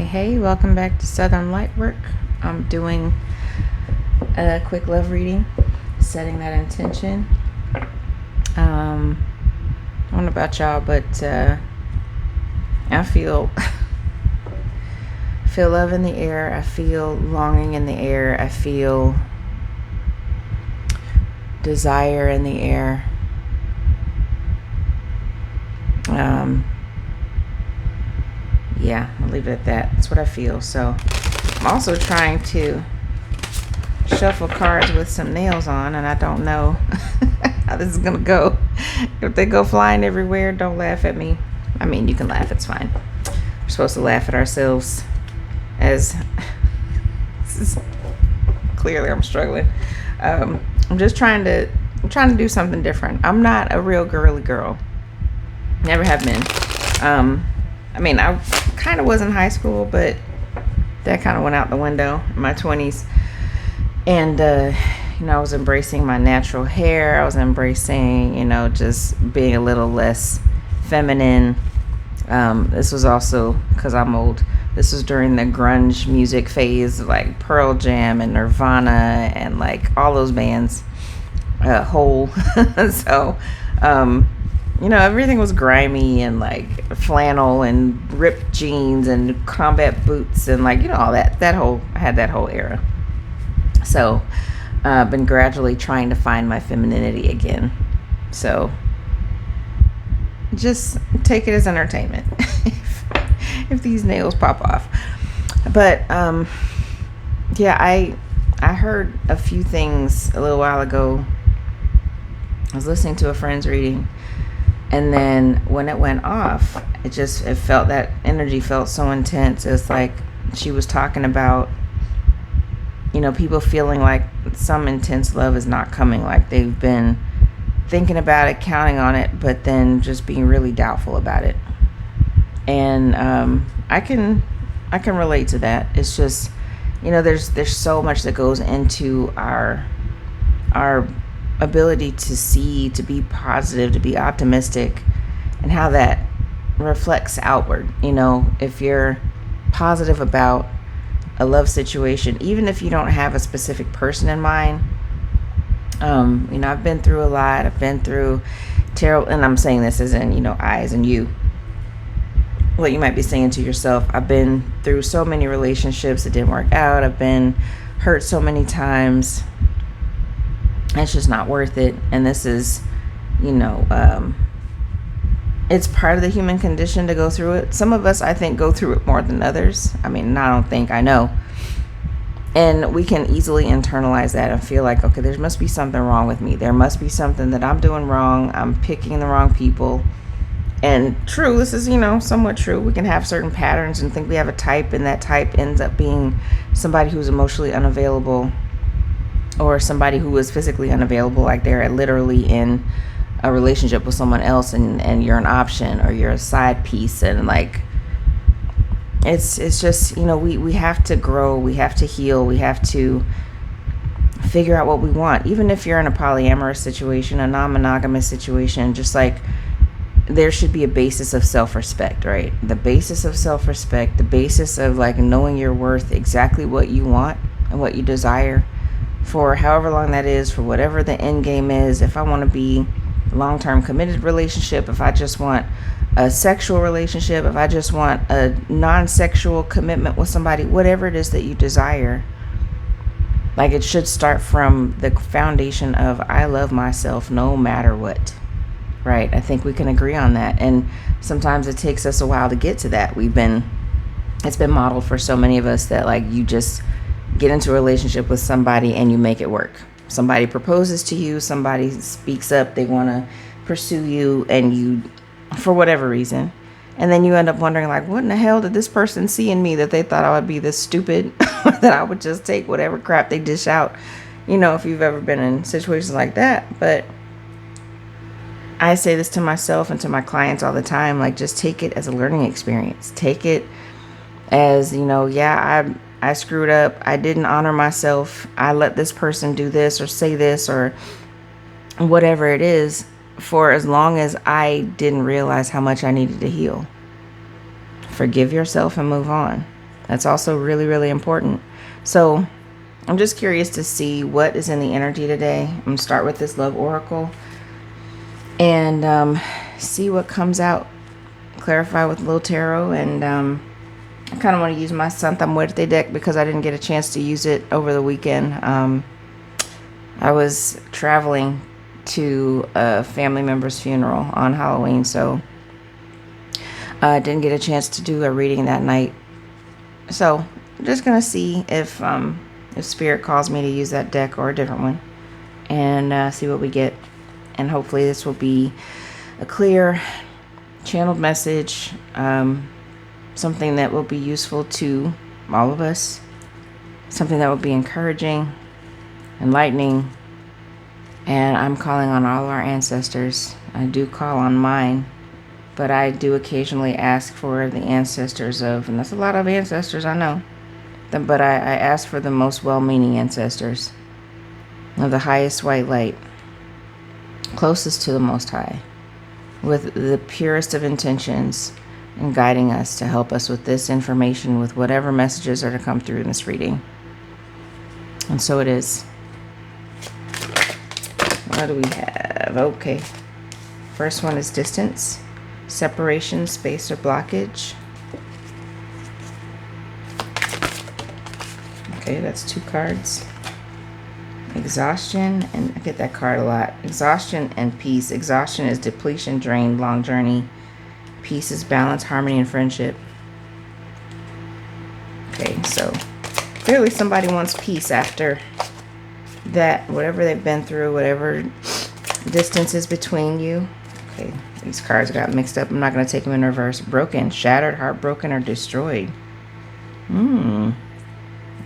Hey, welcome back to Southern Lightwork. I'm doing a quick love reading, setting that intention. I don't know about y'all, but I feel love in the air. I feel longing in the air. I feel desire in the air. Yeah, I'll leave it at that. That's what I feel. So I'm also trying to shuffle cards with some nails on, and I don't know how this is gonna go. If they go flying everywhere, don't laugh at me. I mean, you can laugh, it's fine. We're supposed to laugh at ourselves, as this is clearly I'm struggling. I'm just trying to do something different. I'm not a real girly girl. Never have been. I mean, I kind of was in high school, but that kind of went out the window in my 20s. And, I was embracing my natural hair. I was embracing, just being a little less feminine. This was also, because I'm old, this was during the grunge music phase, like Pearl Jam and Nirvana and like all those bands, Hole. So, everything was grimy and like flannel and ripped jeans and combat boots and like, all that I had that whole era. So I've been gradually trying to find my femininity again. So just take it as entertainment if these nails pop off. But I heard a few things a little while ago. I was listening to a friend's reading, and then when it went off, it felt, that energy felt so intense. It's like she was talking about, people feeling like some intense love is not coming, like they've been thinking about it, counting on it, but then just being really doubtful about it. And I can relate to that. It's just, there's so much that goes into our ability to see, to be positive, to be optimistic, and how that reflects outward. If you're positive about a love situation, even if you don't have a specific person in mind, I've been through a lot. I've been through terrible, and I'm saying this as in, I as in you, what you might be saying to yourself. I've been through so many relationships that didn't work out. I've been hurt so many times. It's just not worth it. And this is, it's part of the human condition to go through it. Some of us, I think, go through it more than others. I mean, I don't think, I know. And we can easily internalize that and feel like, okay, there must be something wrong with me. There must be something that I'm doing wrong. I'm picking the wrong people. And true, this is, somewhat true. We can have certain patterns and think we have a type, and that type ends up being somebody who's emotionally unavailable, or somebody who is physically unavailable, like they're literally in a relationship with someone else, and you're an option, or you're a side piece. And like, it's just, we have to grow, we have to heal, we have to figure out what we want. Even if you're in a polyamorous situation, a non-monogamous situation, just like, there should be a basis of self-respect, right? The basis of self-respect, the basis of like knowing your worth, exactly what you want and what you desire, for however long that is, for whatever the end game is. If I want to be a long-term committed relationship, if I just want a sexual relationship, if I just want a non-sexual commitment with somebody, whatever it is that you desire, like, it should start from the foundation of I love myself no matter what, right? I think we can agree on that. And sometimes it takes us a while to get to that. It's been modeled for so many of us that like, you just get into a relationship with somebody and you make it work. Somebody proposes to you, somebody speaks up, they want to pursue you, and you, for whatever reason, and then you end up wondering like, what in the hell did this person see in me that they thought I would be this stupid, that I would just take whatever crap they dish out, if you've ever been in situations like that. But I say this to myself and to my clients all the time, like, just take it as a learning experience. Take it as, I screwed up. I didn't honor myself. I let this person do this or say this or whatever it is, for as long as I didn't realize how much I needed to heal. Forgive yourself and move on. That's also really, really important. So I'm just curious to see what is in the energy today. I'm going to start with this Love Oracle and see what comes out. Clarify with Little Tarot. And I kind of want to use my Santa Muerte deck because I didn't get a chance to use it over the weekend. I was traveling to a family member's funeral on Halloween, so I didn't get a chance to do a reading that night. So I'm just going to see if Spirit calls me to use that deck or a different one, and see what we get. And hopefully this will be a clear, channeled message, something that will be useful to all of us, something that will be encouraging, enlightening. And I'm calling on all our ancestors. I do call on mine, but I do occasionally ask for the ancestors of, and that's a lot of ancestors, I know, but I ask for the most well-meaning ancestors of the highest white light, closest to the Most High, with the purest of intentions, and guiding us to help us with this information, with whatever messages are to come through in this reading. And so it is. What do we have? Okay. First one is distance, separation, space, or blockage. Okay, that's 2 cards. Exhaustion, and I get that card a lot. Exhaustion and peace. Exhaustion is depletion, drain, long journey. Peace is balance, harmony, and friendship. Okay, so clearly somebody wants peace after that, whatever they've been through, whatever distance is between you. Okay, these cards got mixed up. I'm not going to take them in reverse. Broken, shattered, heartbroken, or destroyed.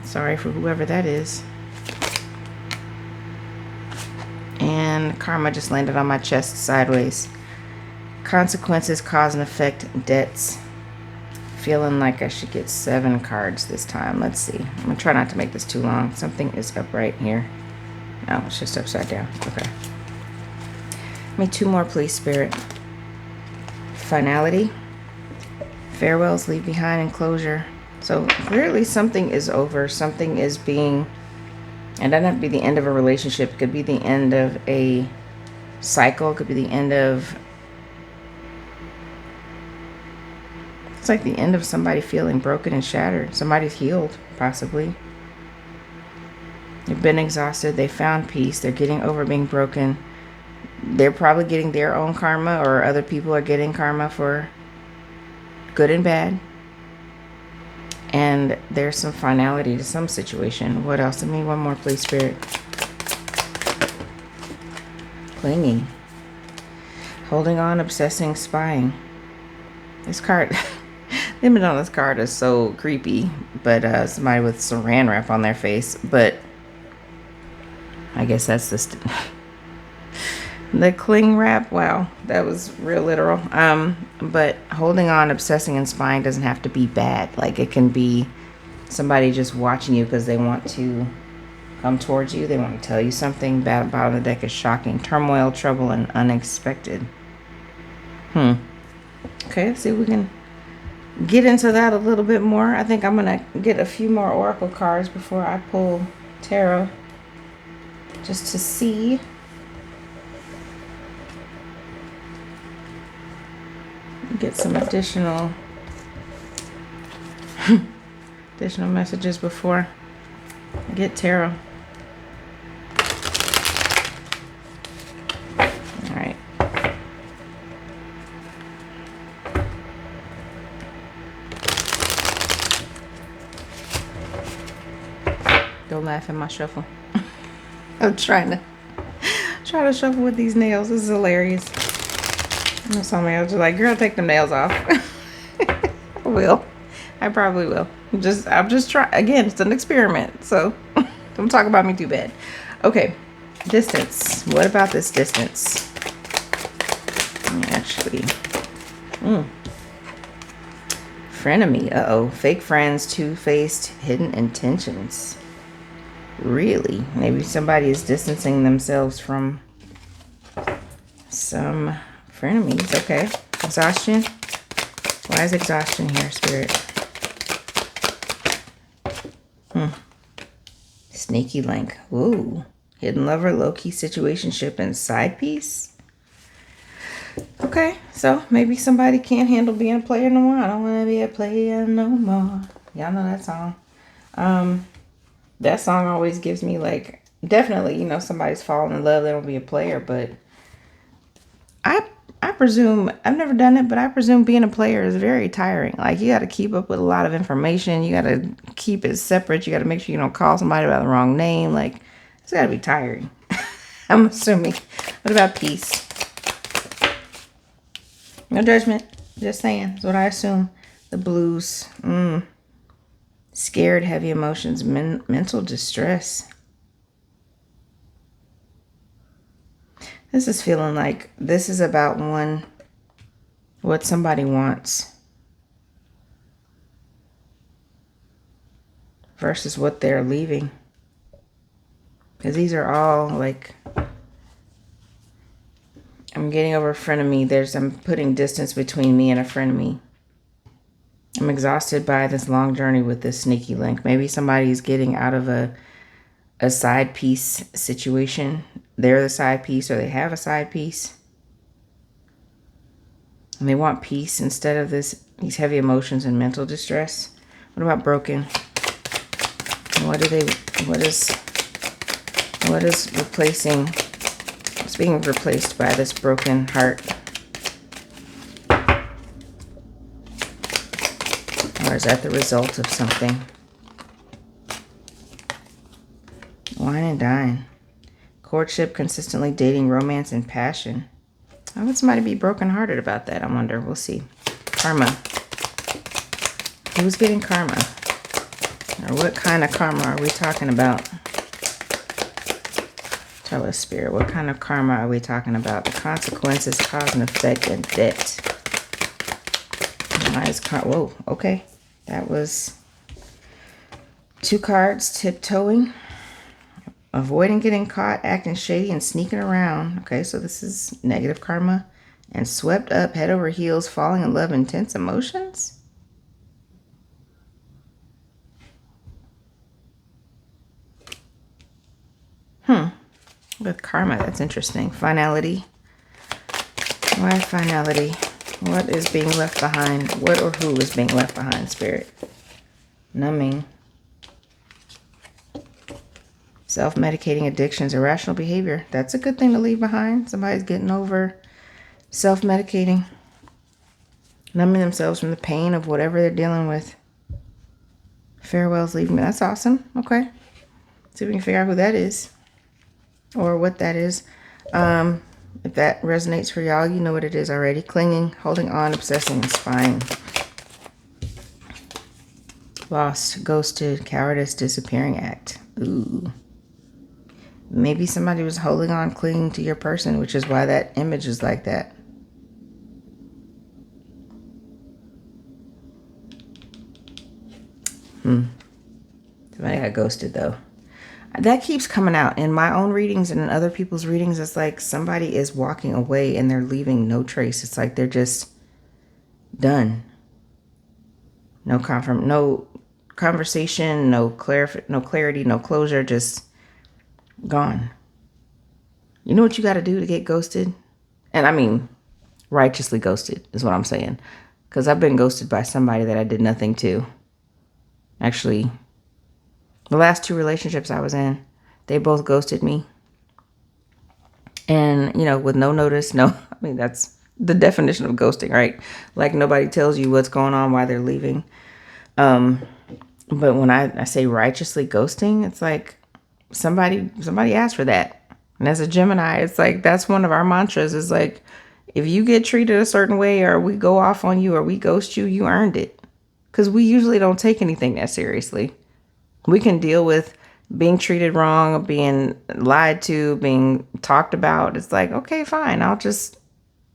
Sorry for whoever that is. And karma just landed on my chest sideways. Consequences, cause and effect, debts. Feeling like I should get 7 cards this time. Let's see. I'm going to try not to make this too long. Something is upright here. No, it's just upside down. Okay. Give me 2 more, please, Spirit. Finality. Farewells, leave behind, and closure. So clearly something is over. Something is being... And doesn't have to be the end of a relationship. It could be the end of a cycle. It could be the end of... It's like the end of somebody feeling broken and shattered. Somebody's healed, possibly. They've been exhausted. They found peace. They're getting over being broken. They're probably getting their own karma, or other people are getting karma for good and bad. And there's some finality to some situation. What else? Give me 1 more, please, Spirit. Clinging. Holding on, obsessing, spying. This card... The image on this card is so creepy, but somebody with saran wrap on their face. But I guess that's the cling wrap. Wow, that was real literal. But holding on, obsessing, and spying doesn't have to be bad. Like, it can be somebody just watching you because they want to come towards you. They want to tell you something. Bad bottom of the deck is shocking, turmoil, trouble, and unexpected. Okay, let's see if we can get into that a little bit more. I think I'm gonna get a few more oracle cards before I pull tarot, just to see. Get some additional messages before I get tarot. All right. Don't laugh at my shuffle. I'm trying to shuffle with these nails. This is hilarious. I know some nails are like, girl, take the nails off. I will. I probably will. I'm just trying. Again, it's an experiment, so don't talk about me too bad. Okay, distance. What about this distance? Actually, frenemy. Uh-oh. Fake friends, two-faced, hidden intentions. Really? Maybe somebody is distancing themselves from some frenemies. Okay. Exhaustion. Why is exhaustion here, Spirit? Sneaky link. Ooh. Hidden lover, low-key situationship, and side piece. Okay, so maybe somebody can't handle being a player no more. I don't want to be a player no more. Y'all know that song. That song always gives me like, definitely, you know, somebody's falling in love, they don't be a player, but I presume, I've never done it, but I presume being a player is very tiring. Like, you got to keep up with a lot of information. You got to keep it separate. You got to make sure you don't call somebody by the wrong name. Like, it's got to be tiring. I'm assuming. What about peace? No judgment. Just saying. That's what I assume. The blues. Scared, heavy emotions, mental distress. This is feeling like this is about what somebody wants versus what they're leaving. Because these are all like, I'm getting over a frenemy. I'm putting distance between me and a frenemy. I'm exhausted by this long journey with this sneaky link. Maybe somebody's getting out of a side piece situation. They're the side piece, or they have a side piece. And they want peace instead of these heavy emotions and mental distress. What about broken? What is replacing, what's being replaced by this broken heart? Or is that the result of something? Wine and dine. Courtship, consistently dating, romance, and passion. How would somebody be brokenhearted about that? I wonder. We'll see. Karma. Who's getting karma? Or what kind of karma are we talking about? Tell us, Spirit. What kind of karma are we talking about? The consequences, cause and effect, and debt. Whoa, okay. That was 2 cards. Tiptoeing. Avoiding getting caught, acting shady, and sneaking around. Okay, so this is negative karma. And swept up, head over heels, falling in love, intense emotions. With karma, that's interesting. Finality. Why finality? What is being left behind? What or who is being left behind, Spirit? Numbing. Self-medicating addictions, irrational behavior. That's a good thing to leave behind. Somebody's getting over self-medicating. Numbing themselves from the pain of whatever they're dealing with. Farewells, leaving me. That's awesome. Okay. See if we can figure out who that is. Or what that is. If that resonates for y'all, you know what it is already. Clinging, holding on, obsessing, and spying. Lost, ghosted, cowardice, disappearing act. Ooh. Maybe somebody was holding on, clinging to your person, which is why that image is like that. Somebody got ghosted, though. That keeps coming out in my own readings and in other people's readings. It's like somebody is walking away and they're leaving no trace. It's like they're just done. No conversation, no clarity, no closure, just gone. You know what you got to do to get ghosted? And I mean, righteously ghosted is what I'm saying. Because I've been ghosted by somebody that I did nothing to. Actually, the last 2 relationships I was in, they both ghosted me. And, you know, with no notice, that's the definition of ghosting, right? Like, nobody tells you what's going on, why they're leaving. But when I say righteously ghosting, it's like somebody asked for that. And as a Gemini, it's like, that's one of our mantras is like, if you get treated a certain way or we go off on you or we ghost you, you earned it. Because we usually don't take anything that seriously. We can deal with being treated wrong, being lied to, being talked about. It's like, okay, fine. I'll just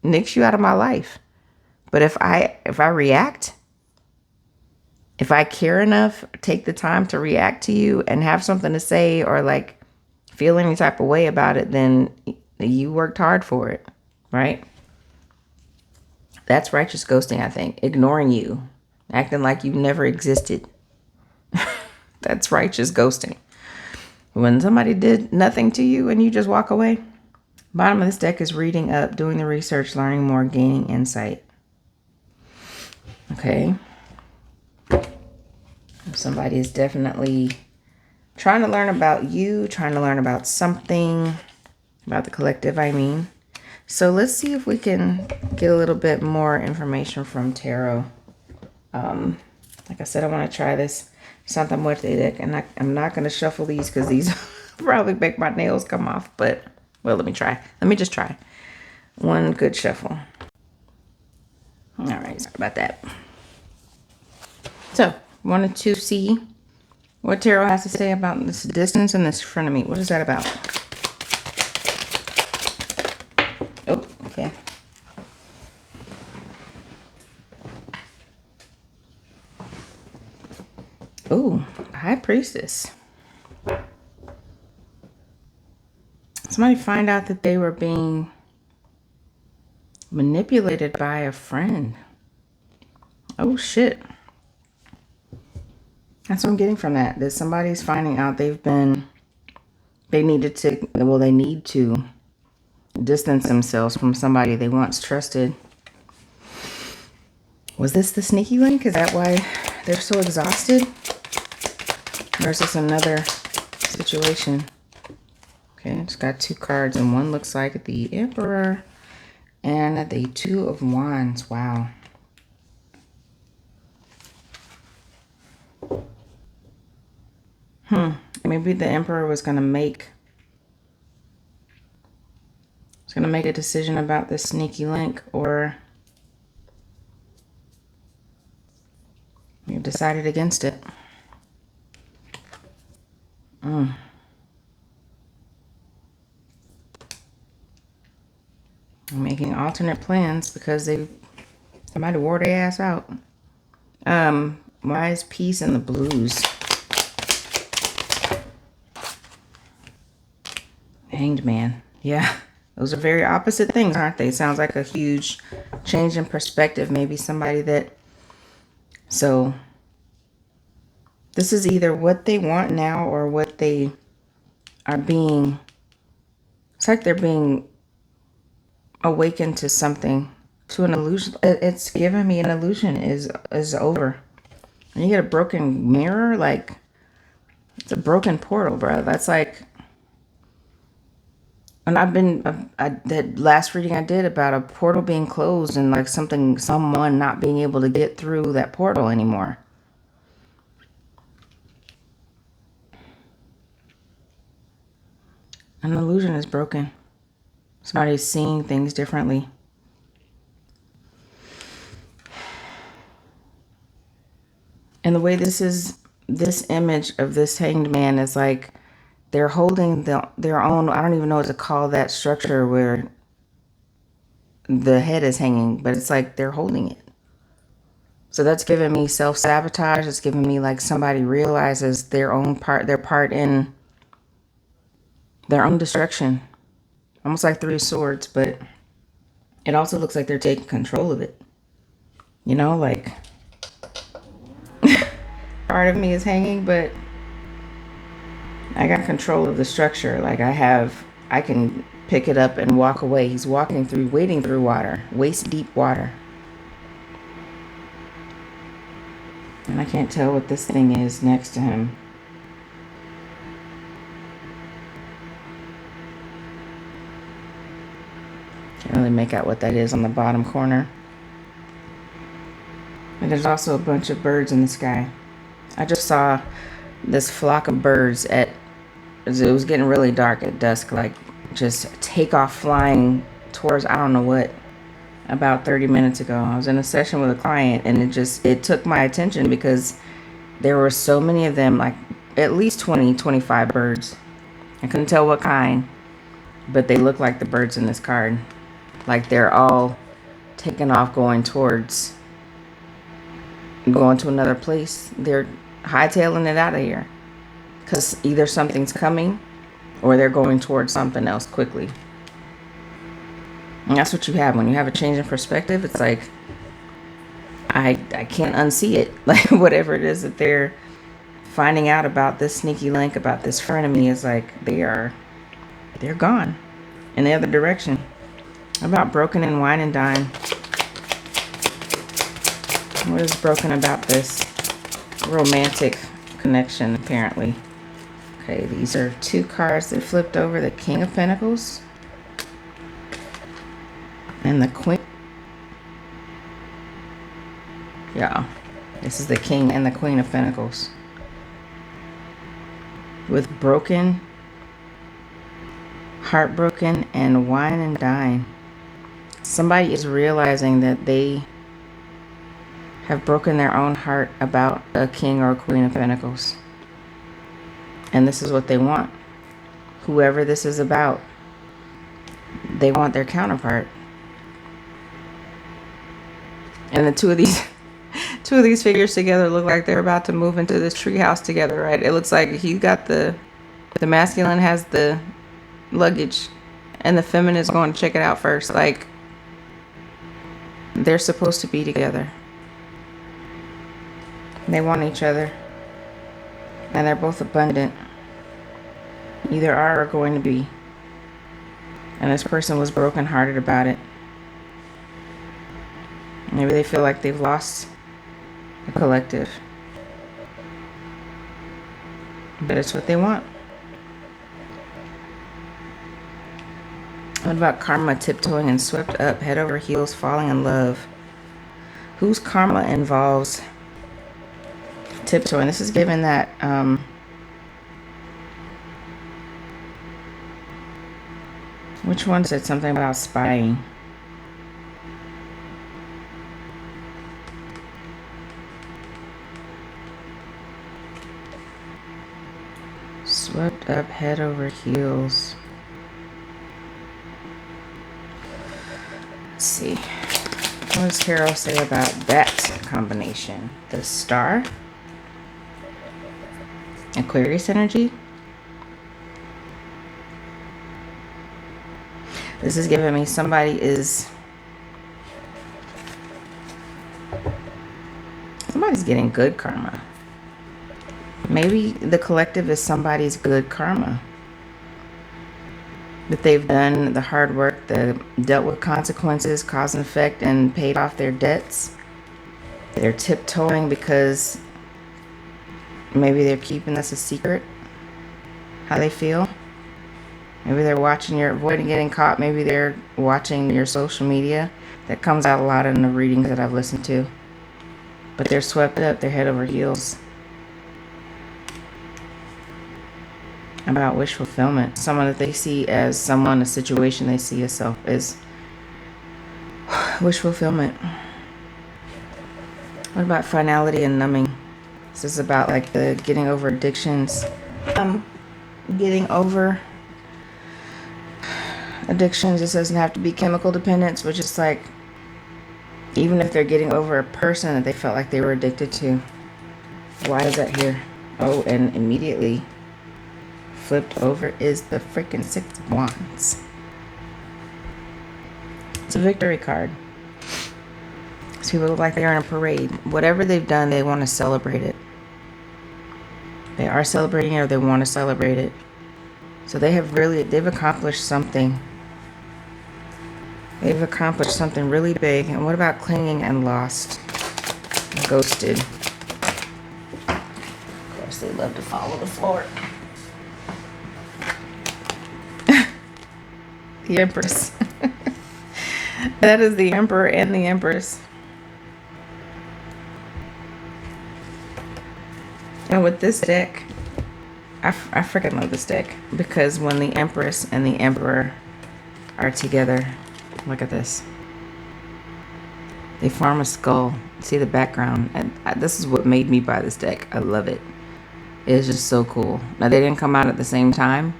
nix you out of my life. But if I react, if I care enough, take the time to react to you and have something to say or like feel any type of way about it, then you worked hard for it, right? That's righteous ghosting, I think. Ignoring you, acting like you never existed. That's righteous ghosting. When somebody did nothing to you and you just walk away. Bottom of this deck is reading up, doing the research, learning more, gaining insight. Okay. Somebody is definitely trying to learn about you, trying to learn about something, about the collective, I mean. So let's see if we can get a little bit more information from tarot. Like I said, I want to try this Santa Muerte deck, and I'm not going to shuffle these because these probably make my nails come off, but, well, let me try. Let me just try. One good shuffle. All right, sorry about that. So, wanted to see what tarot has to say about this distance and this front of me. What is that about? Oh, okay. Oh, High Priestess. Somebody find out that they were being manipulated by a friend. Oh, shit. That's what I'm getting from that. That somebody's finding out they need to distance themselves from somebody they once trusted. Was this the sneaky link? Is that why they're so exhausted? Or is this another situation? Okay, it's got two cards, and one looks like the Emperor and the Two of Wands. Wow. Maybe the Emperor was going to make a decision about this sneaky link, or you've decided against it. Making alternate plans because somebody wore their ass out. Wise Peace and the Blues. Hanged Man. Yeah, those are very opposite things, aren't they? Sounds like a huge change in perspective. Maybe somebody that... So, this is either what they want now or what they are being... It's like they're being awakened to something, to an illusion. It's giving me an illusion is over. And you get a broken mirror, like, it's a broken portal, bro. That's like... And that last reading I did about a portal being closed and like someone not being able to get through that portal anymore. An illusion is broken. Somebody's seeing things differently. And the way this image of this hanged man is like, they're holding their own, I don't even know what to call that structure where the head is hanging, but it's like they're holding it. So that's giving me self-sabotage. It's giving me like somebody realizes their part in their own destruction. Almost like Three of Swords, but it also looks like they're taking control of it. You know, like part of me is hanging, but I got control of the structure. Like I can pick it up and walk away. He's wading through water, waist deep water. And I can't tell what this thing is next to him. Can't really make out what that is on the bottom corner. And there's also a bunch of birds in the sky. I just saw this flock of birds it was getting really dark at dusk, like just take off flying towards I don't know what, about 30 minutes ago. I was in a session with a client, and it took my attention because there were so many of them, like at least 25 birds. I couldn't tell what kind, but they look like the birds in this card. Like they're all taking off going to another place. They're hightailing it out of here. Because either something's coming or they're going towards something else quickly. And that's what you have. When you have a change in perspective, it's like, I can't unsee it. Like whatever it is that they're finding out about this sneaky link about this frenemy is like they're gone in the other direction. About broken and wine and dine. What is broken about this romantic connection, apparently? Okay, these are 2 cards that flipped over. The King of Pentacles and the Queen. Yeah, this is the King and the Queen of Pentacles. With broken, heartbroken, and wine and dine. Somebody is realizing that they have broken their own heart about a King or a Queen of Pentacles. And this is what they want. Whoever this is about, they want their counterpart. And the two of these figures together look like they're about to move into this tree house together, right? It looks like he got the masculine has the luggage and the feminine is going to check it out first. Like, they're supposed to be together. They want each other. And they're both abundant. Either are or going to be. And this person was brokenhearted about it. Maybe they feel like they've lost a collective. But it's what they want. What about karma tiptoeing and swept up, head over heels, falling in love? Whose karma involves tiptoeing? This is given that which one said something about spying? Swept up, head over heels. Let's see. What does tarot say about that combination? The Star, Aquarius energy. This is giving me somebody's getting good karma. Maybe the collective is somebody's good karma. That they've done the hard work, dealt with consequences, cause and effect, and paid off their debts. They're tiptoeing because maybe they're keeping this a secret, how they feel. Maybe they're watching avoiding getting caught. Maybe they're watching your social media. That comes out a lot in the readings that I've listened to. But they're swept up, they're head over heels. About wish fulfillment. Someone that they see as someone, a situation they see as wish fulfillment. What about finality and numbing? This is about like the getting over addictions. Getting over addictions. This doesn't have to be chemical dependence, but just like even if they're getting over a person that they felt like they were addicted to. Why is that here? Oh, and immediately flipped over is the freaking 6 of Wands. It's a victory card. So people look like they're in a parade. Whatever they've done, they want to celebrate it. They are celebrating it or they want to celebrate it. So they've accomplished something. They've accomplished something really big. And what about clinging and lost? Ghosted. Of course, they love to follow the floor. The Empress. That is the Emperor and the Empress. And with this deck, I freaking love this deck. Because when the Empress and the Emperor are together, look at this. They form a skull. See the background. And this is what made me buy this deck. I love it. It's just so cool. Now, they didn't come out at the same time.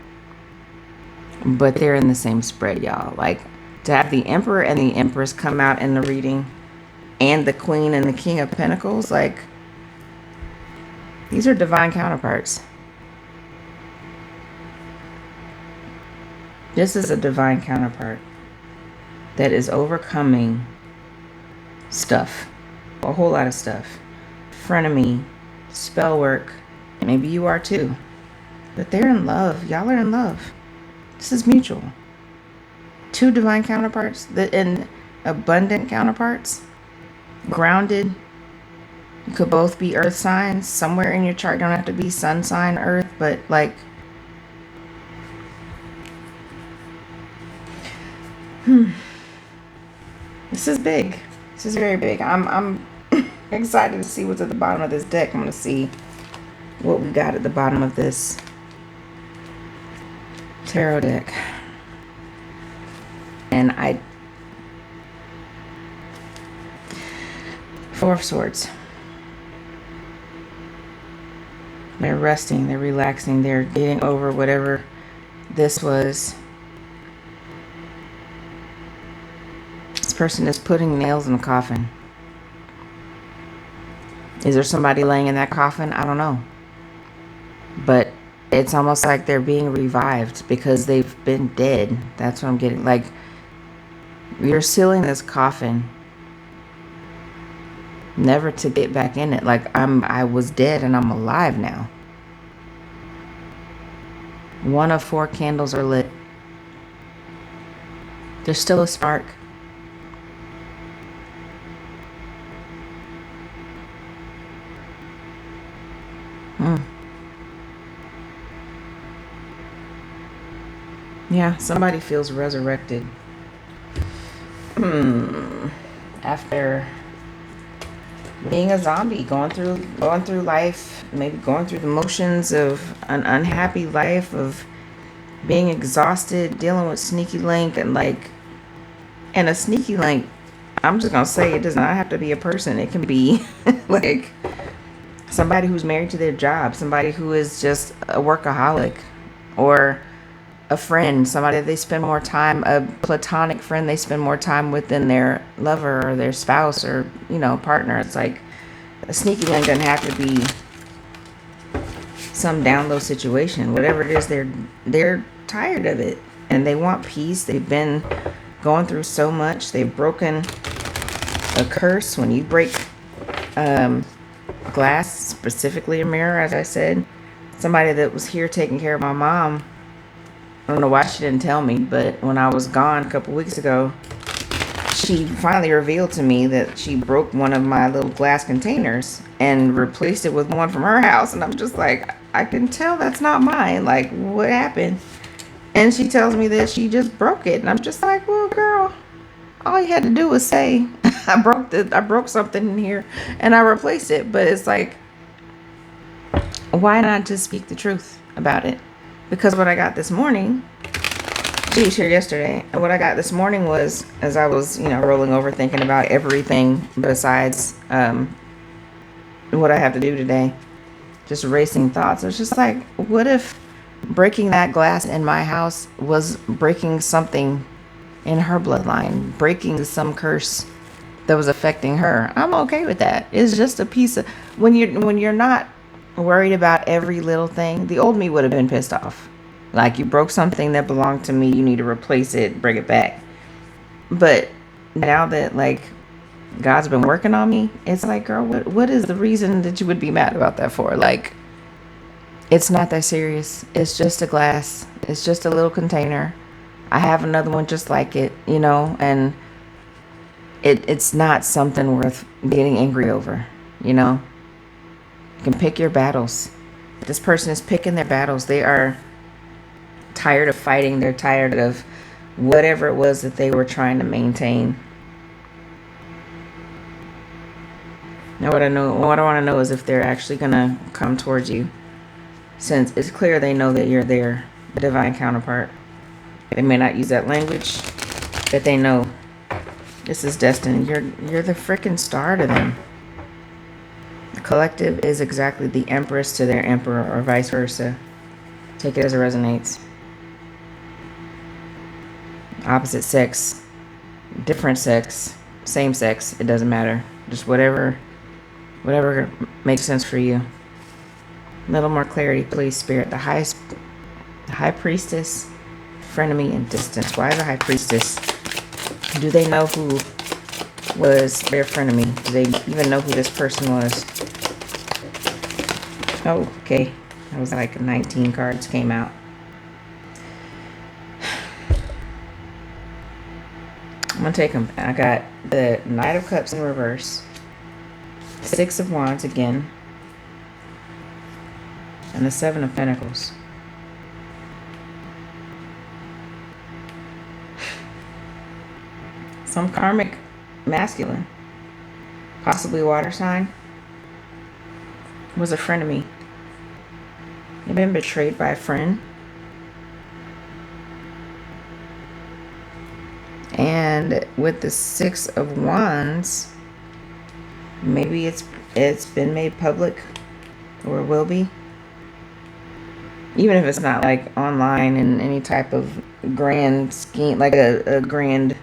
But they're in the same spread, y'all. Like, to have the Emperor and the Empress come out in the reading, and the Queen and the King of Pentacles, like, these are divine counterparts. This is a divine counterpart that is overcoming stuff. A whole lot of stuff. Frenemy, spell work, Maybe you are too. But they're in love. Y'all are in love. This is mutual. Two divine counterparts, and abundant counterparts, grounded. You could both be earth signs somewhere in your chart. Don't have to be sun sign earth, but like, this is big. This is very big. I'm excited to see what's at the bottom of this deck. I'm going to see what we got at the bottom of this tarot deck. And Four of Swords. They're resting, they're relaxing, they're getting over whatever this was. This person is putting nails in the coffin. Is there somebody laying in that coffin? I don't know. But it's almost like they're being revived because they've been dead. That's what I'm getting. Like, you're sealing this coffin never to get back in it. Like, I was dead and I'm alive now. One of 4 candles are lit. There's still a spark. Yeah, somebody feels resurrected. After being a zombie, going through life, maybe going through the motions of an unhappy life, of being exhausted, dealing with sneaky link, and a sneaky link, I'm just gonna say, it does not have to be a person. It can be like somebody who's married to their job, somebody who is just a workaholic, or a friend, somebody they spend more time, a platonic friend they spend more time with than their lover or their spouse or, partner. It's like a sneaky link doesn't have to be some down low situation. Whatever it is, they're tired of it and they want peace. They've been going through so much. They've broken a curse. When you break glass, specifically a mirror, as I said, somebody that was here taking care of my mom, I don't know why she didn't tell me, but when I was gone a couple weeks ago, she finally revealed to me that she broke one of my little glass containers and replaced it with one from her house. And I'm just like, I can tell that's not mine. Like, what happened? And she tells me that she just broke it. And I'm just like, well, girl, all you had to do was say, I broke something in here and I replaced it. But it's like, why not just speak the truth about it? Because what I got this morning, she was here yesterday, and what I got this morning was, as I was, rolling over thinking about everything besides what I have to do today, just racing thoughts. It was just like, what if breaking that glass in my house was breaking something in her bloodline, breaking some curse that was affecting her? I'm okay with that. It's just a piece of, when you're not worried about every little thing. The old me would have been pissed off. Like, you broke something that belonged to me, you need to replace it, bring it back. But now that, like, God's been working on me, it's like, girl, what is the reason that you would be mad about that for? Like, it's not that serious. It's just a glass. It's just a little container. I have another one just like it, and it's not something worth getting angry over, You can pick your battles. This person is picking their battles. They are tired of fighting. They're tired of whatever it was that they were trying to maintain. Now what I want to know is if they're actually going to come towards you, since it's clear they know that you're their divine counterpart. They may not use that language, but they know this is destiny. You're the freaking star to them. The collective is exactly the empress to their emperor, or vice versa. Take it as it resonates. Opposite sex, different sex, same sex, it doesn't matter. Just whatever makes sense for you. A little more clarity, please, Spirit. The High Priestess, frenemy, and distance. Why the High Priestess? Do they know who was their frenemy? Do they even know who this person was? Oh, okay. That was like 19 cards came out. I'm gonna take them. I got the Knight of Cups in reverse, Six of Wands again, and the Seven of Pentacles. Some karmic masculine, possibly water sign, was a friend of me. You've been betrayed by a friend. And with the Six of Wands, maybe it's been made public, or will be. Even if it's not like online in any type of grand scheme, like a grand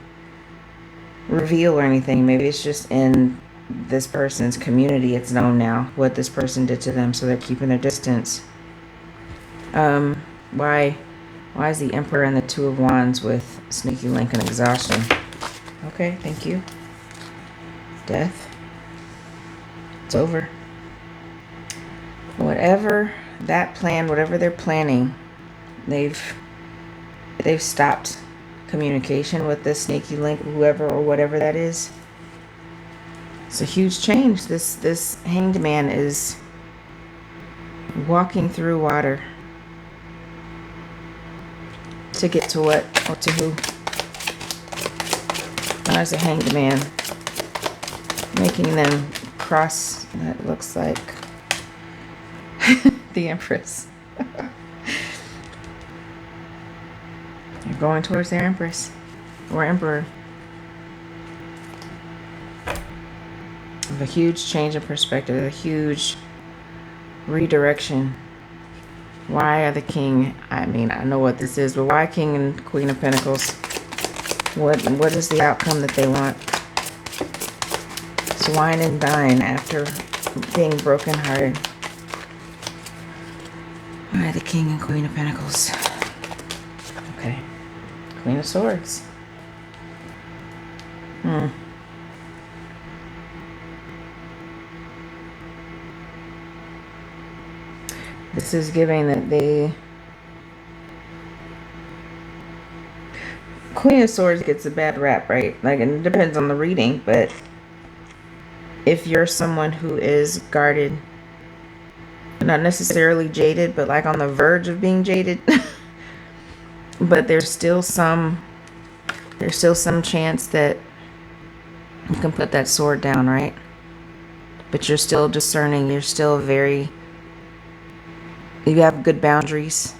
reveal or anything. Maybe it's just in this person's community. It's known now what this person did to them, so they're keeping their distance. Why is the Emperor and the Two of Wands with Sneaky Link and Exhaustion? Okay, thank you. Death. It's over. Whatever that plan, whatever they're planning, they've stopped communication with this Sneaky Link, whoever or whatever that is. It's a huge change. This Hanged Man is walking through water to get to what or to who? There's a Hanged Man making them cross. That looks like the Empress. They're going towards their Empress or Emperor. A huge change in perspective, a huge redirection. Why are the King? I mean, I know what this is, but why King and Queen of Pentacles? What is the outcome that they want? It's wine and dine after being brokenhearted. Why the King and Queen of Pentacles? Okay. Queen of Swords. This is giving that they... Queen of Swords gets a bad rap, right? Like, it depends on the reading, but if you're someone who is guarded, not necessarily jaded, but like on the verge of being jaded, but there's still some chance that you can put that sword down, right? But you're still discerning, you're still you have good boundaries.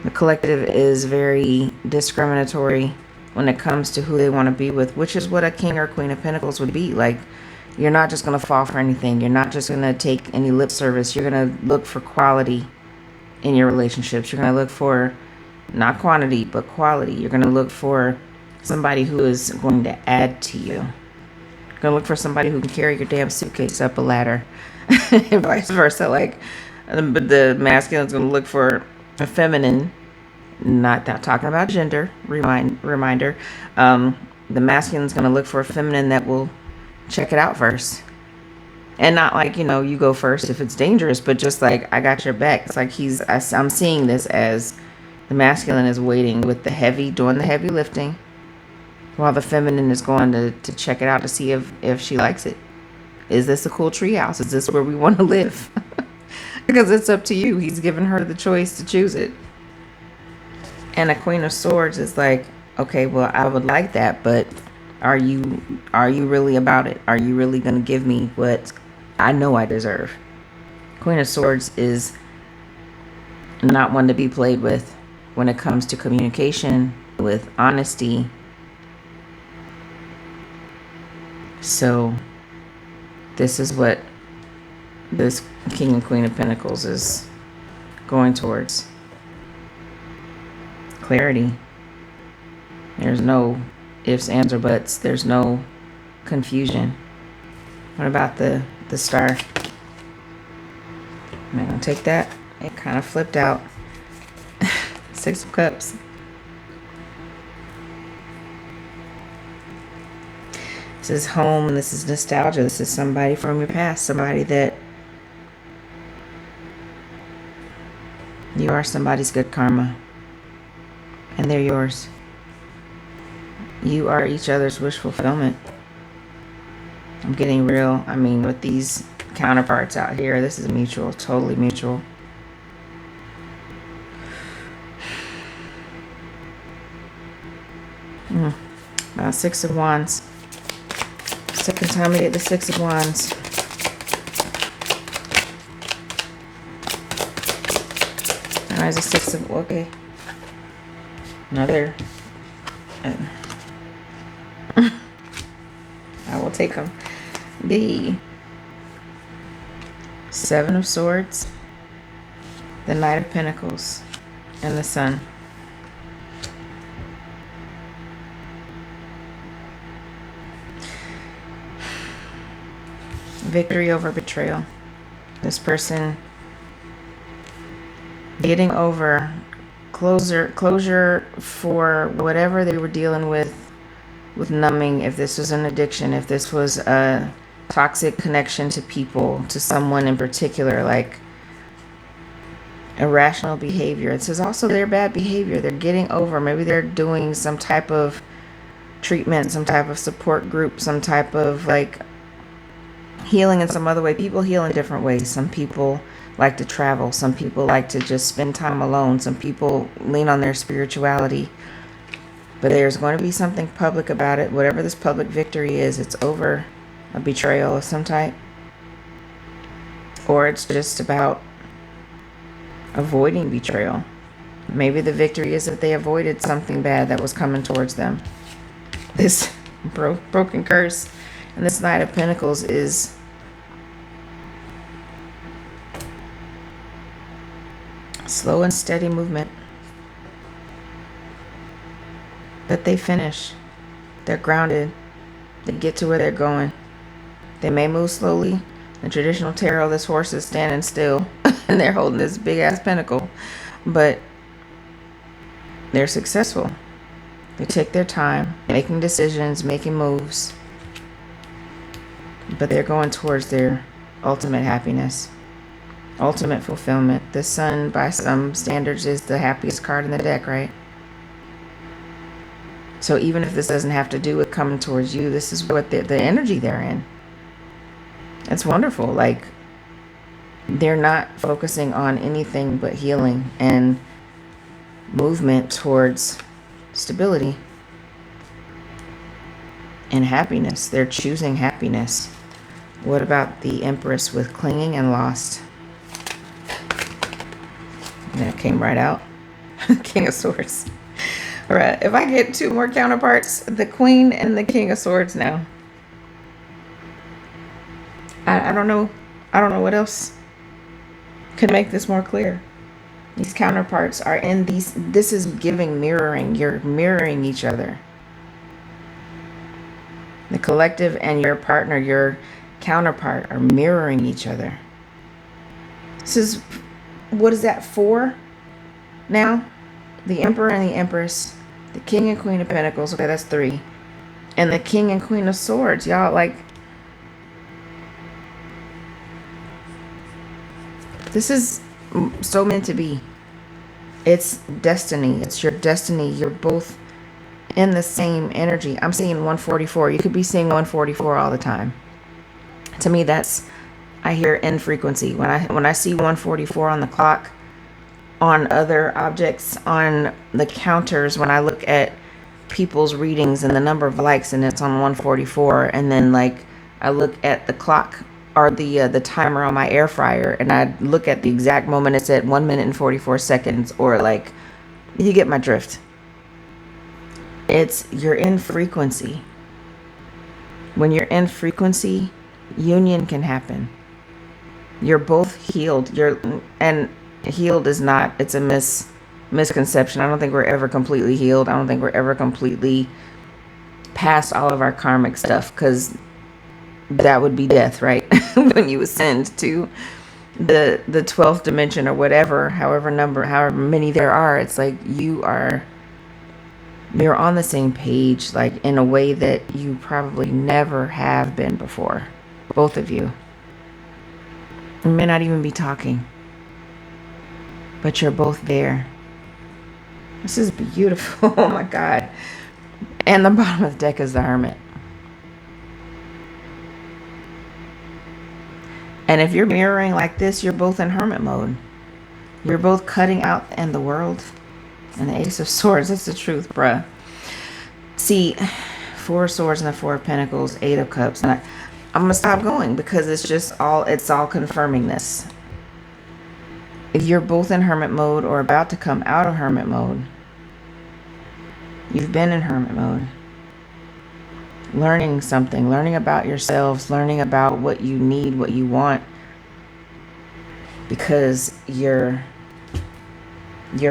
The collective is very discriminatory when it comes to who they want to be with, which is what a King or Queen of Pentacles would be. Like, you're not just going to fall for anything. You're not just going to take any lip service. You're going to look for quality in your relationships. You're going to look for not quantity, but quality. You're going to look for somebody who is going to add to you. You're going to look for somebody who can carry your damn suitcase up a ladder and vice versa. Like, but the masculine is going to look for a feminine, not talking about gender, reminder. The masculine is going to look for a feminine that will check it out first. And not like, you go first if it's dangerous, but just like, I got your back. It's like I'm seeing this as the masculine is waiting with doing the heavy lifting, while the feminine is going to check it out to see if she likes it. Is this a cool treehouse? Is this where we want to live? Because it's up to you. He's given her the choice to choose it. And a Queen of Swords is like, okay, well, I would like that, but are you really about it? Are you really going to give me what I know I deserve? Queen of Swords is not one to be played with when it comes to communication, with honesty. So this is what this King and Queen of Pentacles is going towards. Clarity. There's no ifs, ands, or buts. There's no confusion. What about the star? I'm going to take that. It kind of flipped out. Six of Cups. This is home. This is nostalgia. This is somebody from your past. Somebody that You are somebody's good karma, and they're yours. You are each other's wish fulfillment. I'm getting real. I mean, with these counterparts out here, this is mutual, totally mutual. Six of Wands. Second time we get the Six of Wands. Why is the Six of... Okay. Another... I will take them. The Seven of Swords, the Knight of Pentacles, and the Sun. Victory over betrayal. This person getting over closure for whatever they were dealing with numbing, if this was an addiction, if this was a toxic connection to people, to someone in particular, like irrational behavior. It says also their bad behavior. They're getting over. Maybe they're doing some type of treatment, some type of support group, some type of like healing in some other way. People heal in different ways. Some people like to travel. Some people like to just spend time alone. Some people lean on their spirituality. But there's going to be something public about it. Whatever this public victory is, it's over a betrayal of some type. Or it's just about avoiding betrayal. Maybe the victory is that they avoided something bad that was coming towards them. This broken curse and this Knight of Pentacles is slow and steady movement. But they finish. They're grounded. They get to where they're going. They may move slowly. The traditional tarot, this horse is standing still and they're holding this big ass pentacle. But they're successful. They take their time, making decisions, making moves. But they're going towards their ultimate happiness, ultimate fulfillment. The Sun, by some standards, is the happiest card in the deck, right? So even if this doesn't have to do with coming towards you, this is what the energy they're in. It's wonderful. Like, they're not focusing on anything but healing and movement towards stability and happiness. They're choosing happiness. What about the Empress with clinging and lost? That came right out. King of Swords. All right, if I get two more counterparts, the Queen and the King of Swords now. I don't know. I don't know what else could make this more clear. These counterparts are in these. This is giving mirroring. You're mirroring each other. The collective and your partner, your counterpart, are mirroring each other. This is, what is that for now? The Emperor and the Empress, the King and Queen of Pentacles. Okay, that's 3. And the King and Queen of Swords. Y'all, like, this is so meant to be. It's destiny. It's your destiny. You're both in the same energy. I'm seeing 144. You could be seeing 144 all the time. To me, that's, I hear in frequency. When I see 144 on the clock, on other objects, on the counters, when I look at people's readings and the number of likes and it's on 144, and then like I look at the clock or the timer on my air fryer and I look at the exact moment it's at 1 minute and 44 seconds, or like, you get my drift. It's, you're in frequency. When you're in frequency, union can happen. You're both healed. And healed is not, it's a misconception. I don't think we're ever completely healed. I don't think we're ever completely past all of our karmic stuff, because that would be death, right? When you ascend to the 12th dimension or whatever, however many there are, it's like you're on the same page, like in a way that you probably never have been before. Both of you. You may not even be talking. but you're both there. This is beautiful. Oh my God. And the bottom of the deck is the Hermit. And if you're mirroring like this, you're both in Hermit mode. You're both cutting out and the world. And the Ace of Swords, that's the truth, bruh. See, Four of Swords and the Four of Pentacles, Eight of Cups. And I'm gonna stop going because it's all confirming this. If you're both in Hermit mode or about to come out of Hermit mode, you've been in Hermit mode. Learning something, learning about yourselves, learning about what you need, what you want. Because you're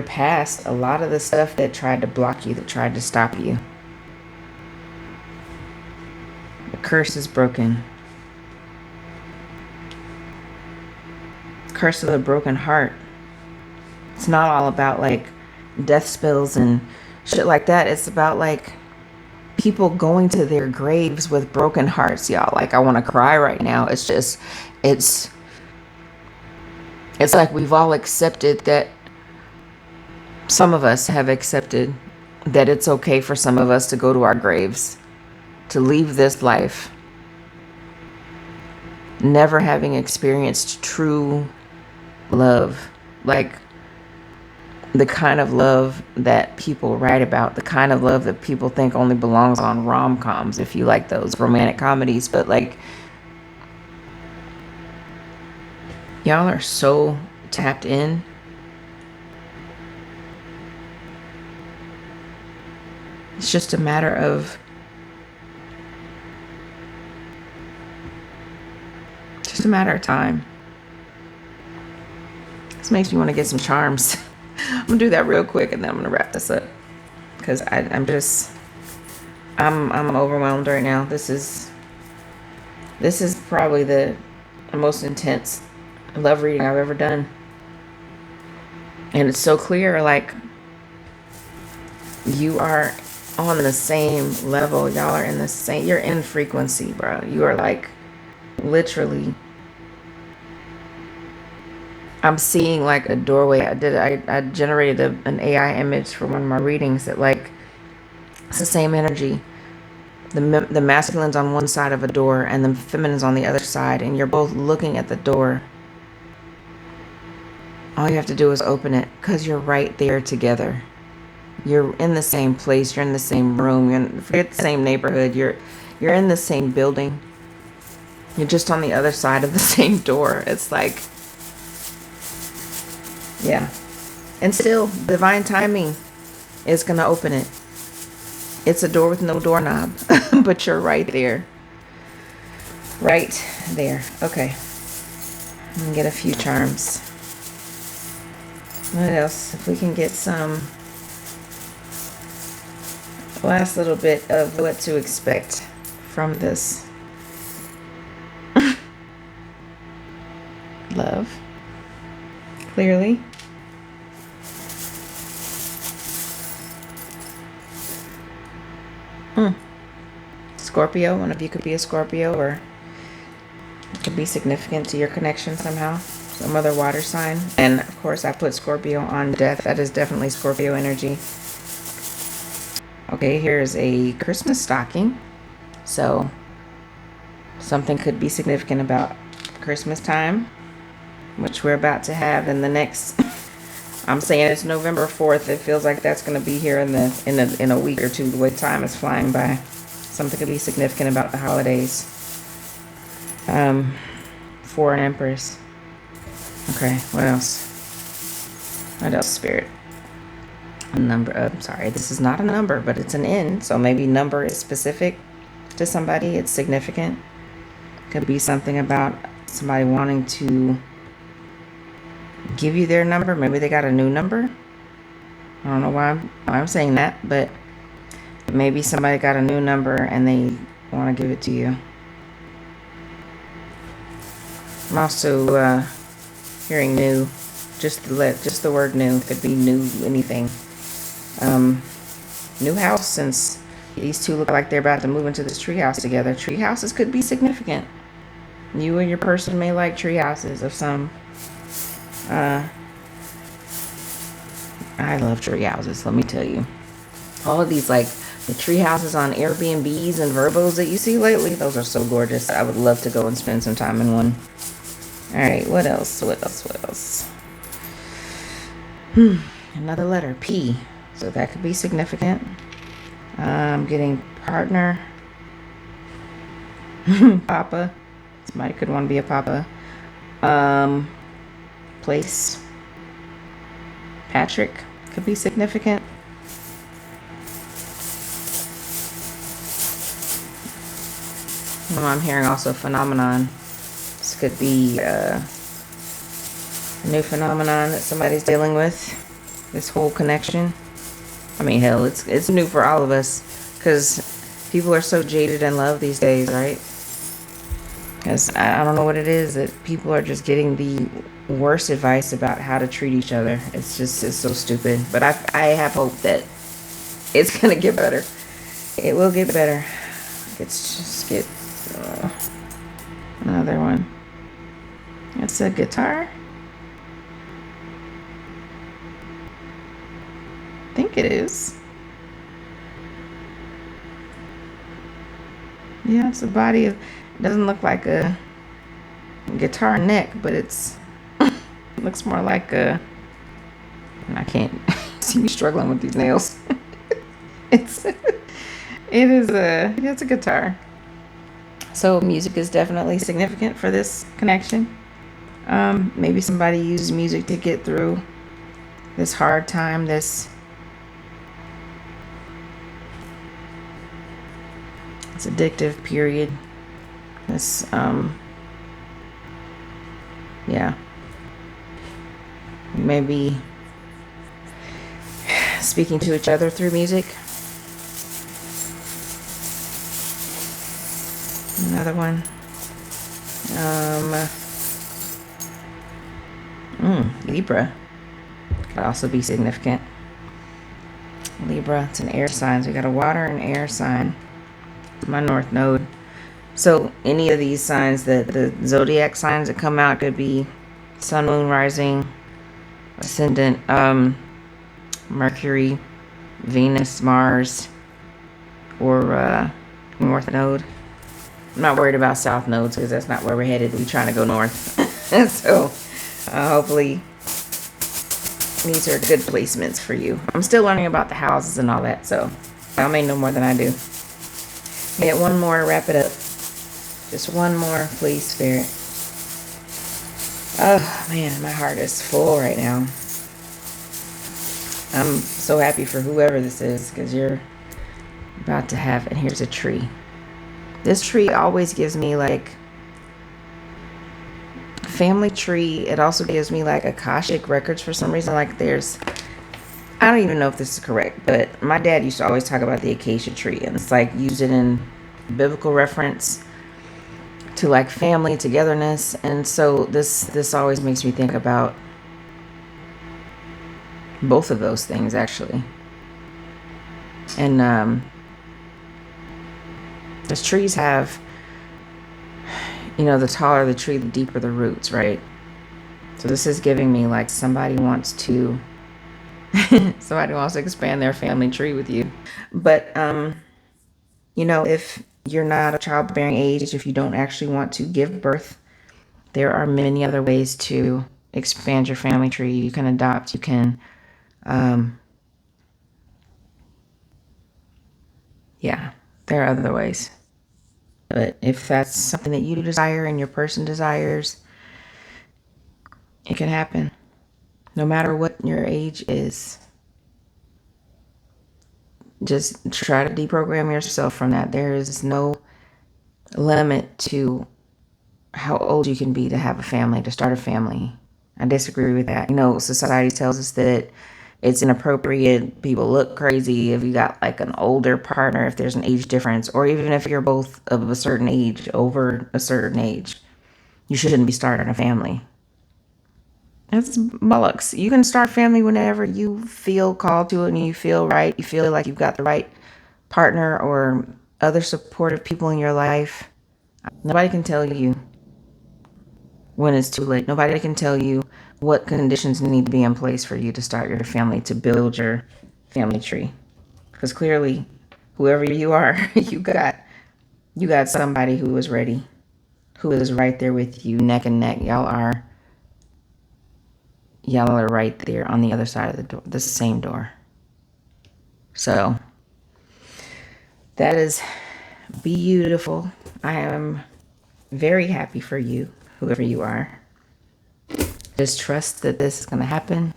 past a lot of the stuff that tried to block you, that tried to stop you. The curse is broken. Curse of the broken heart. It's not all about like death spells and shit like that. It's about like people going to their graves with broken hearts, y'all. Like, I want to cry right now. It's just, it's like we've all accepted that. Some of us have accepted that it's okay for some of us to go to our graves, to leave this life, never having experienced true love, like the kind of love that people write about, the kind of love that people think only belongs on rom-coms, if you like those romantic comedies. But like, y'all are so tapped in. It's just a matter of time. This makes me want to get some charms. I'm gonna do that real quick and then I'm gonna wrap this up because I'm overwhelmed right now. This is probably the most intense love reading I've ever done, and it's so clear. Like, you are on the same level. Y'all are in the same. You're in frequency, bro. You are like literally. I'm seeing like a doorway. I generated an AI image for one of my readings that like, it's the same energy. The masculine's on one side of a door and the feminine's on the other side, and you're both looking at the door. All you have to do is open it because you're right there together. You're in the same place. You're in the same room. Forget the same neighborhood. You're in the same building. You're just on the other side of the same door. It's like, yeah. And still, divine timing is going to open it. It's a door with no doorknob, but you're right there. Right there. Okay. I'm going to get a few charms. What else? If we can get some last little bit of what to expect from this. Love. Clearly. Scorpio. One of you could be a Scorpio, or it could be significant to your connection somehow. Some other water sign. And of course I put Scorpio on death. That is definitely Scorpio energy. Okay, here's a Christmas stocking. So something could be significant about Christmas time, which we're about to have in the next, I'm saying it's November 4th. It feels like that's going to be here in a week or two. The way time is flying by. Something could be significant about the holidays. For an Empress. Okay, what else? What else, Spirit? A number of, sorry, this is not a number, but it's an N. So maybe number is specific to somebody. It's significant. Could be something about somebody wanting to give you their number. Maybe they got a new number. I don't know why I'm saying that, but maybe somebody got a new number and they want to give it to you. I'm also hearing new. Just the word new. Could be new anything. New house, since these two look like they're about to move into this tree house together. Tree houses could be significant. You and your person may like tree houses of some I love tree houses, let me tell you. All of these, like the tree houses on Airbnbs and Verbos that you see lately, those are so gorgeous. I would love to go and spend some time in one. All right, what else? Another letter, P. So that could be significant. Getting partner. Papa. Somebody could want to be a papa. Place. Patrick could be significant. I'm hearing also phenomenon. This could be a new phenomenon that somebody's dealing with. This whole connection. I mean, hell, it's new for all of us because people are so jaded in love these days, right? Because I don't know what it is that people are just getting the worst advice about how to treat each other. It's so stupid. But I have hope that it's gonna get better. It will get better. Let's just get another one. That's a guitar. I think it is. Yeah, it's a body of. It doesn't look like a guitar neck, but it looks more like a. I can't see me struggling with these nails. It's a guitar. So music is definitely significant for this connection. Maybe somebody used music to get through this hard time, this addictive period. This, yeah. Maybe speaking to each other through music. Another one. Libra could also be significant. Libra, it's an air sign. So we got a water and air sign. My north node. So any of these signs, the zodiac signs that come out could be sun, moon, rising, ascendant, Mercury, Venus, Mars, or north node. I'm not worried about south nodes because that's not where we're headed. We're trying to go north. So hopefully these are good placements for you. I'm still learning about the houses and all that, so I may know more than I do. Get one more, wrap it up. Just one more, please, Spirit. Oh, man, my heart is full right now. I'm so happy for whoever this is because you're about to have, and here's a tree. This tree always gives me like family tree. It also gives me like Akashic records for some reason. Like I don't even know if this is correct, but my dad used to always talk about the acacia tree, and it's like use it in biblical reference to like family togetherness. And so this always makes me think about both of those things actually. And those trees have, the taller the tree, the deeper the roots, right? So this is giving me like somebody wants to expand their family tree with you. But if you're not a childbearing age, if you don't actually want to give birth, there are many other ways to expand your family tree. You can adopt, you can there are other ways. But if that's something that you desire and your person desires, it can happen. No matter what your age is. Just try to deprogram yourself from that. There is no limit to how old you can be to have a family, to start a family. I disagree with that. Society tells us that it's inappropriate. People look crazy if you got like an older partner, if there's an age difference, or even if you're both of a certain age, over a certain age, you shouldn't be starting a family. That's bollocks. You can start family whenever you feel called to it and you feel right. You feel like you've got the right partner or other supportive people in your life. Nobody can tell you when it's too late. Nobody can tell you what conditions need to be in place for you to start your family, to build your family tree. Because clearly, whoever you are, you got somebody who is ready, who is right there with you, neck and neck. Y'all are right there on the other side of the door, the same door. So that is beautiful. I am very happy for you, whoever you are. Just trust that this is going to happen.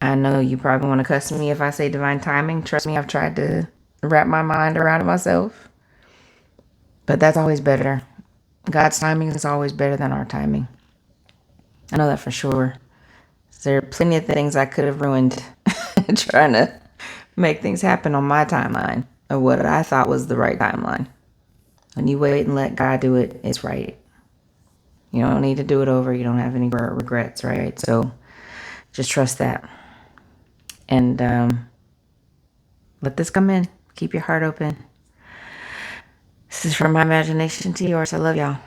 I know you probably want to cuss me if I say divine timing. Trust me, I've tried to wrap my mind around it myself. But that's always better. God's timing is always better than our timing. I know that for sure. There are plenty of things I could have ruined trying to make things happen on my timeline of what I thought was the right timeline. When you wait and let God do it, it's right. You don't need to do it over. You don't have any regrets, right? So just trust that. And let this come in. Keep your heart open. This is from my imagination to yours. I love y'all.